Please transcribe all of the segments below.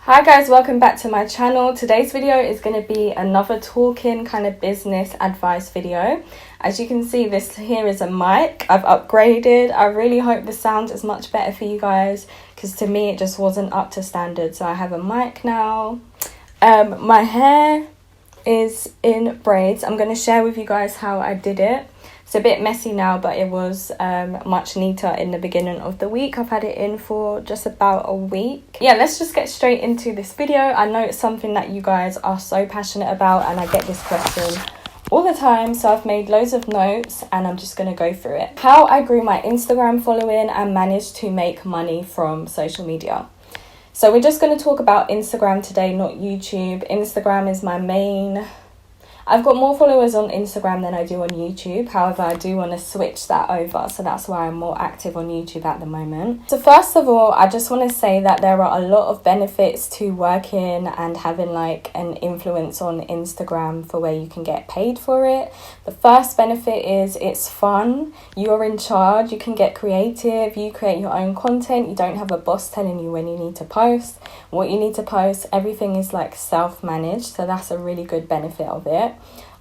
Hi guys, welcome back to my channel. Today's video is going to be another talking kind of business advice video. As you can see, this here is a mic. I've upgraded. I really hope the sound is much better for you guys because to me it just wasn't up to standard. So I have a mic now. My hair is in braids. I'm going to share with you guys how I did it. It's a bit messy now, but it was much neater in the beginning of the week. I've had it in for just about a week. Yeah, let's just get straight into this video. I know it's something that you guys are so passionate about and I get this question all the time. So I've made loads of notes and I'm just going to go through it. How I grew my Instagram following and managed to make money from social media. So we're just going to talk about Instagram today, not YouTube. Instagram is my main... I've got more followers on Instagram than I do on YouTube. However, I do want to switch that over. So that's why I'm more active on YouTube at the moment. So first of all, I just want to say that there are a lot of benefits to working and having like an influence on Instagram for where you can get paid for it. The first benefit is it's fun. You're in charge. You can get creative. You create your own content. You don't have a boss telling you when you need to post, what you need to post. Everything is like self-managed. So that's a really good benefit of it.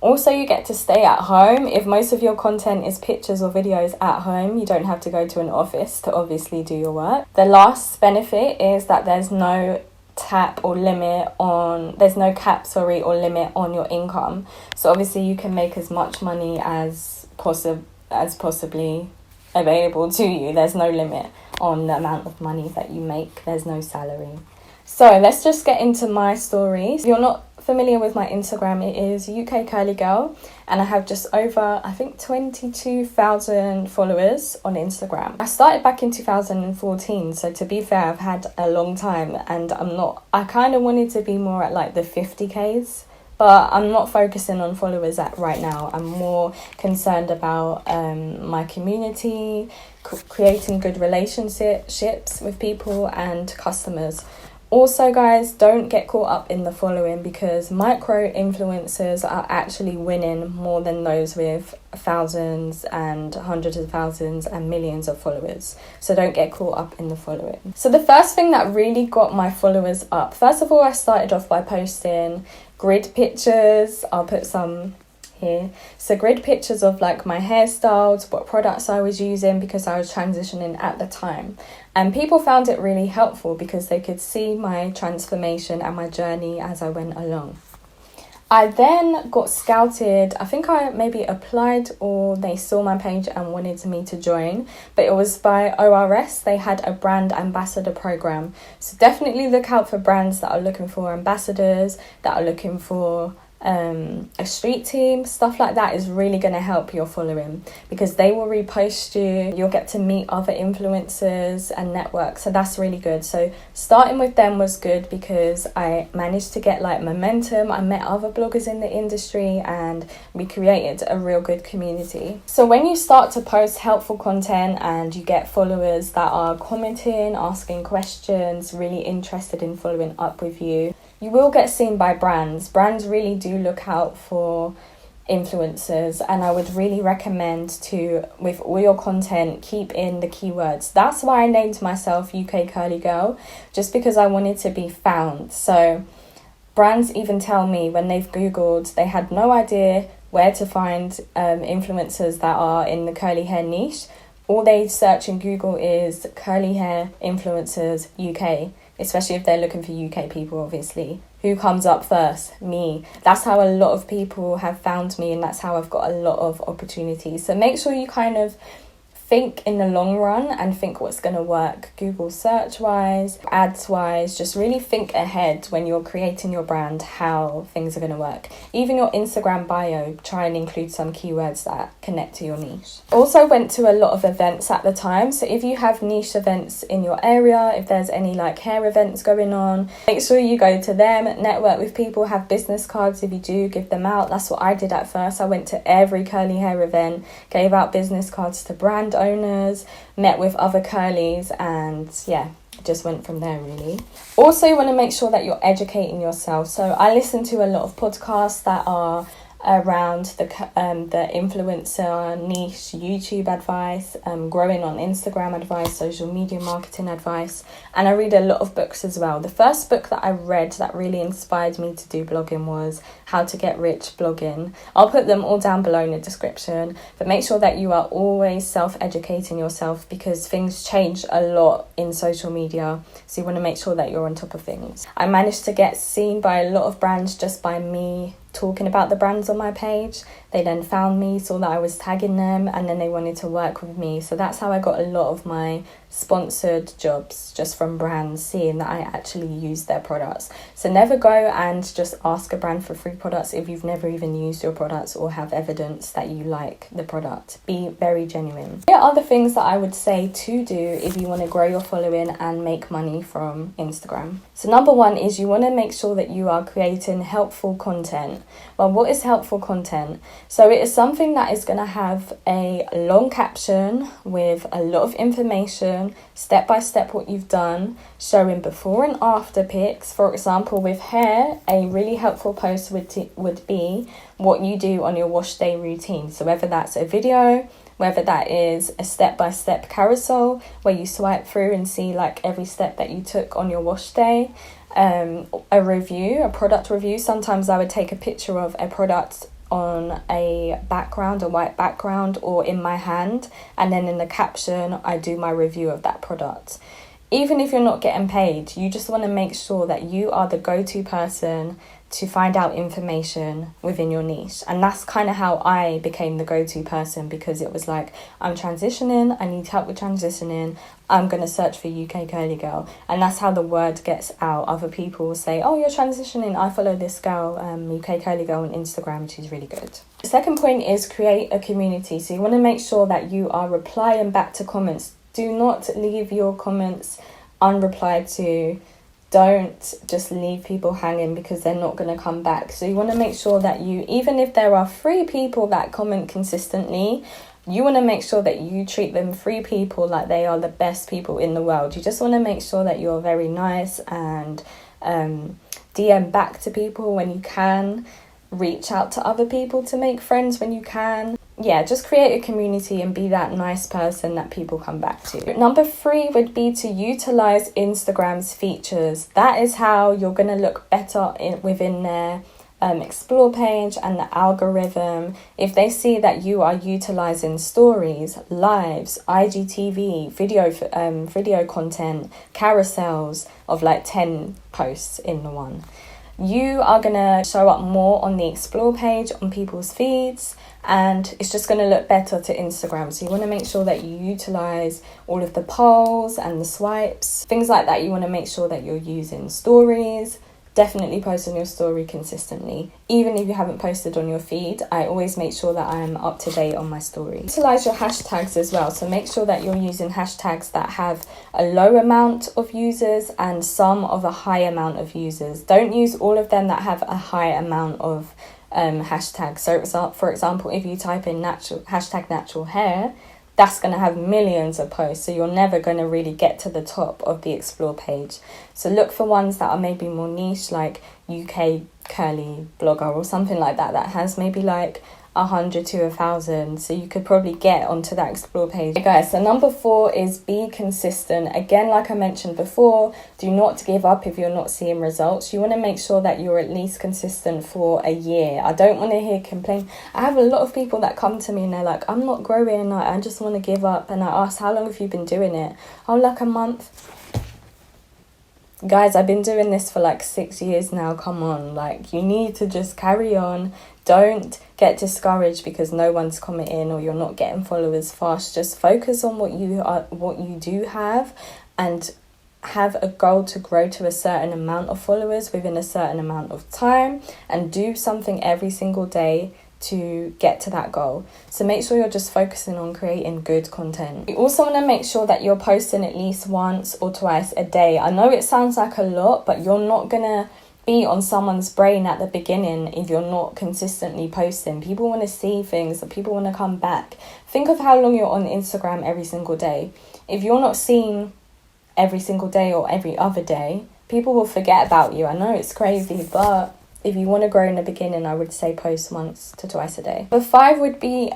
Also, you get to stay at home. If most of your content is pictures or videos at home, you don't have to go to an office to obviously do your work. The last benefit is that there's no cap or limit on your income. So obviously you can make as much money as possibly available to you. There's no limit on the amount of money that you make. There's no salary. So let's just get into my story. If you're not familiar with my Instagram, it is ukcurlygirl and I have just over, I think, 22,000 followers on Instagram. I started back in 2014, so to be fair, I've had a long time and I kind of wanted to be more at like the 50Ks, but I'm not focusing on followers right now. I'm more concerned about my community, creating good relationships with people and customers. Also, guys, don't get caught up in the following because micro influencers are actually winning more than those with thousands and hundreds of thousands and millions of followers. So don't get caught up in the following. So the first thing that really got my followers up, first of all, I started off by posting grid pictures. I'll put some here. So grid pictures of like my hairstyles, what products I was using because I was transitioning at the time. And people found it really helpful because they could see my transformation and my journey as I went along. I then got scouted. I think I maybe applied or they saw my page and wanted me to join. But it was by ORS. They had a brand ambassador program. So definitely look out for brands that are looking for ambassadors, that are looking for a street team. Stuff like that is really going to help your following because they will repost you. You'll get to meet other influencers and network, so that's really good. So starting with them was good because I managed to get like momentum. I met other bloggers in the industry and we created a real good community. So when you start to post helpful content and you get followers that are commenting, asking questions, really interested in following up with you, you will get seen by brands. Brands really do look out for influencers, and I would really recommend to, with all your content, keep in the keywords. That's why I named myself ukcurlygirl, just because I wanted to be found. So brands even tell me when they've Googled, they had no idea where to find influencers that are in the curly hair niche. All they search in Google is curly hair influencers UK. Especially if they're looking for UK people, obviously. Who comes up first? Me. That's how a lot of people have found me and that's how I've got a lot of opportunities. So make sure you kind of think in the long run and think what's going to work. Google search wise, ads wise, just really think ahead when you're creating your brand how things are going to work. Even your Instagram bio, try and include some keywords that connect to your niche. Also went to a lot of events at the time, so if you have niche events in your area, if there's any like hair events going on, make sure you go to them, network with people, have business cards. If you do, give them out. That's what I did at first. I went to every curly hair event, gave out business cards to brand owners, met with other curlies, and yeah, just went from there really. Also, you want to make sure that you're educating yourself. So I listen to a lot of podcasts that are around the influencer niche, YouTube advice, growing on Instagram advice, social media marketing advice, and I read a lot of books as well. The first book that I read that really inspired me to do blogging was How to Get Rich Blogging. I'll put them all down below in the description, but make sure that you are always self-educating yourself, because things change a lot in social media, so you want to make sure that you're on top of things. I managed to get seen by a lot of brands just by me talking about the brands on my page. They then found me, saw that I was tagging them, and then they wanted to work with me. So that's how I got a lot of my sponsored jobs, just from brands seeing that I actually use their products. So never go and just ask a brand for free products if you've never even used your products or have evidence that you like the product. Be very genuine. Here are the things that I would say to do if you want to grow your following and make money from Instagram. So number one is you want to make sure that you are creating helpful content. Well, what is helpful content? So it is something that is going to have a long caption with a lot of information, step by step what you've done, showing before and after pics. For example, with hair, a really helpful post would be what you do on your wash day routine. So whether that's a video, whether that is a step-by-step carousel where you swipe through and see like every step that you took on your wash day, a review, a product review. Sometimes I would take a picture of a product on a background, a white background, or in my hand, and then in the caption I do my review of that product. Even if you're not getting paid, you just want to make sure that you are the go-to person to find out information within your niche. And that's kind of how I became the go-to person, because it was like, I'm transitioning, I need help with transitioning, I'm going to search for UK Curly Girl. And that's how the word gets out. Other people will say, oh, you're transitioning, I follow this girl, UK Curly Girl on Instagram, she's really good. The second point is create a community. So you want to make sure that you are replying back to comments. Do not leave your comments unreplied to. Don't just leave people hanging because they're not going to come back. So you want to make sure that you, even if there are 3 people that comment consistently, you want to make sure that you treat them 3 people like they are the best people in the world. You just want to make sure that you're very nice and DM back to people when you can. Reach out to other people to make friends when you can. Yeah, just create a community and be that nice person that people come back to. Number 3 would be to utilize Instagram's features. That is how you're going to look better within their explore page and the algorithm. If they see that you are utilizing stories, lives, IGTV, video content, carousels of like 10 posts in the one, you are going to show up more on the explore page, on people's feeds, and it's just going to look better to Instagram. So you want to make sure that you utilize all of the polls and the swipes, things like that. You want to make sure that you're using stories. Definitely post on your story consistently. Even if you haven't posted on your feed, I always make sure that I'm up to date on my story. Utilize your hashtags as well. So make sure that you're using hashtags that have a low amount of users and some of a high amount of users. Don't use all of them that have a high amount of hashtags. So for example, if you type in natural hair, that's going to have millions of posts, so you're never going to really get to the top of the explore page. So look for ones that are maybe more niche, like UK Curly Blogger or something like that, that has maybe like 100 to 1,000, so you could probably get onto that explore page. Okay, guys, so number 4 is be consistent. Again, like I mentioned before, do not give up if you're not seeing results. You want to make sure that you're at least consistent for a year. I don't want to hear complain. I have a lot of people that come to me and they're like, I'm not growing, I just want to give up. And I ask, how long have you been doing it? Oh, like a month. Guys, I've been doing this for like 6 years now. Come on, like, you need to just carry on. Don't get discouraged because no one's commenting or you're not getting followers fast. Just focus on what you do have, and have a goal to grow to a certain amount of followers within a certain amount of time, and do something every single day to get to that goal. So make sure you're just focusing on creating good content. You also want to make sure that you're posting at least once or twice a day. I know it sounds like a lot, but you're not gonna be on someone's brain at the beginning if you're not consistently posting. People want to see things, people want to come back. Think of how long you're on Instagram every single day. If you're not seen every single day or every other day, people will forget about you. I know it's crazy, but if you want to grow in the beginning, I would say post once to twice a day. Number 5 would be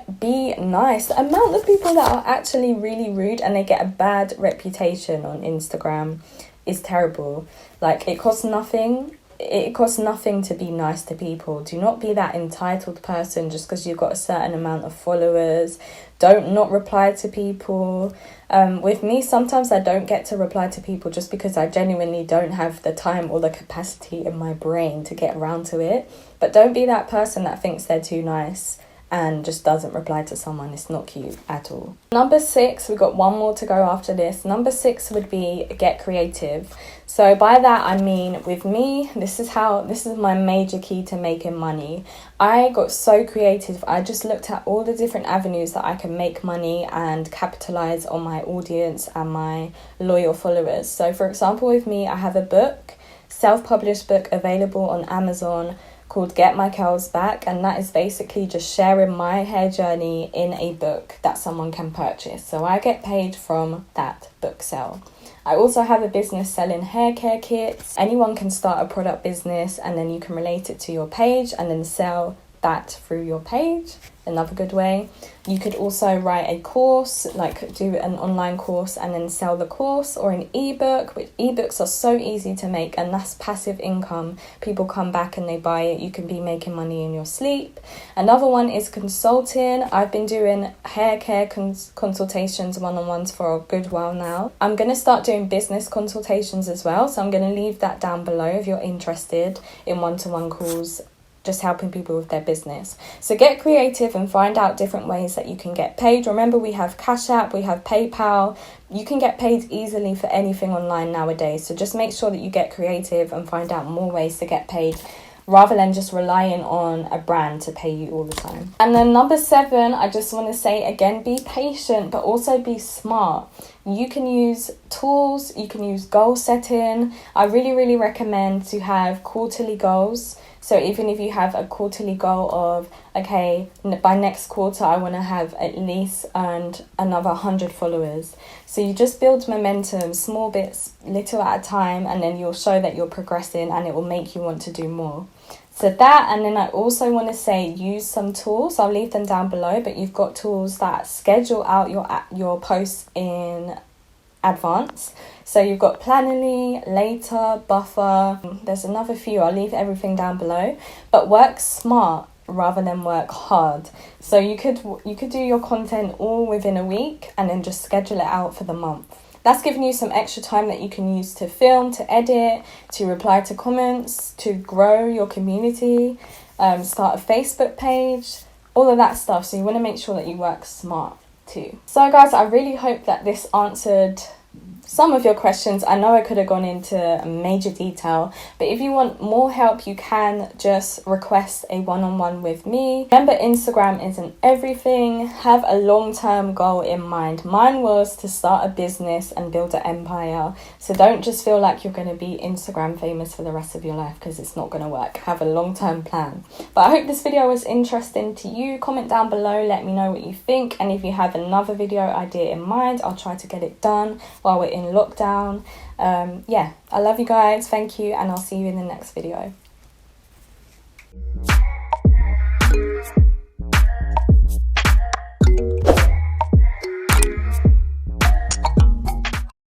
nice. The amount of people that are actually really rude and they get a bad reputation on Instagram is terrible. Like, it costs nothing. It costs nothing to be nice to people. Do not be that entitled person just because you've got a certain amount of followers. Don't not reply to people. With me, sometimes I don't get to reply to people just because I genuinely don't have the time or the capacity in my brain to get around to it. But don't be that person that thinks they're too nice and just doesn't reply to someone. It's not cute at all. Number 6, we've got one more to go after this. Number 6 would be get creative. So by that I mean, with me, this is my major key to making money. I got so creative. I just looked at all the different avenues that I can make money and capitalize on my audience and my loyal followers. So for example, with me, I have a book, self-published book, available on Amazon, called Get My Curls Back, and that is basically just sharing my hair journey in a book that someone can purchase. So I get paid from that book sale. I also have a business selling hair care kits. Anyone can start a product business and then you can relate it to your page and then sell that through your page. Another good way. You could also write a course, like do an online course and then sell the course, or an ebook, which ebooks are so easy to make, and that's passive income. People come back and they buy it. You can be making money in your sleep. Another one is consulting. I've been doing hair care consultations, one-on-ones, for a good while now. I'm going to start doing business consultations as well, so I'm going to leave that down below if you're interested in one-to-one calls, just helping people with their business. So get creative and find out different ways that you can get paid. Remember, we have Cash App, we have PayPal. You can get paid easily for anything online nowadays. So just make sure that you get creative and find out more ways to get paid, rather than just relying on a brand to pay you all the time. And then number 7, I just want to say again, be patient, but also be smart. You can use tools, you can use goal setting. I really recommend to have quarterly goals. So even if you have a quarterly goal of, okay, by next quarter, I want to have at least earned another 100 followers. So you just build momentum, small bits, little at a time, and then you'll show that you're progressing and it will make you want to do more. So that, and then I also want to say use some tools. I'll leave them down below, but you've got tools that schedule out your posts in advance. So you've got Planoly, Later, Buffer. There's another few. I'll leave everything down below. But work smart rather than work hard. So you could do your content all within a week and then just schedule it out for the month. That's giving you some extra time that you can use to film, to edit, to reply to comments, to grow your community, start a Facebook page, all of that stuff. So you want to make sure that you work smart too. So guys, I really hope that this answered some of your questions. I know I could have gone into major detail, but if you want more help, you can just request a one-on-one with me. Remember, Instagram isn't everything. Have a long-term goal in mind. Mine was to start a business and build an empire. So don't just feel like you're going to be Instagram famous for the rest of your life, because it's not going to work. Have a long-term plan. But I hope this video was interesting to you. Comment down below, let me know what you think, and if you have another video idea in mind, I'll try to get it done while we're in lockdown. Yeah, I love you guys, thank you, and I'll see you in the next video.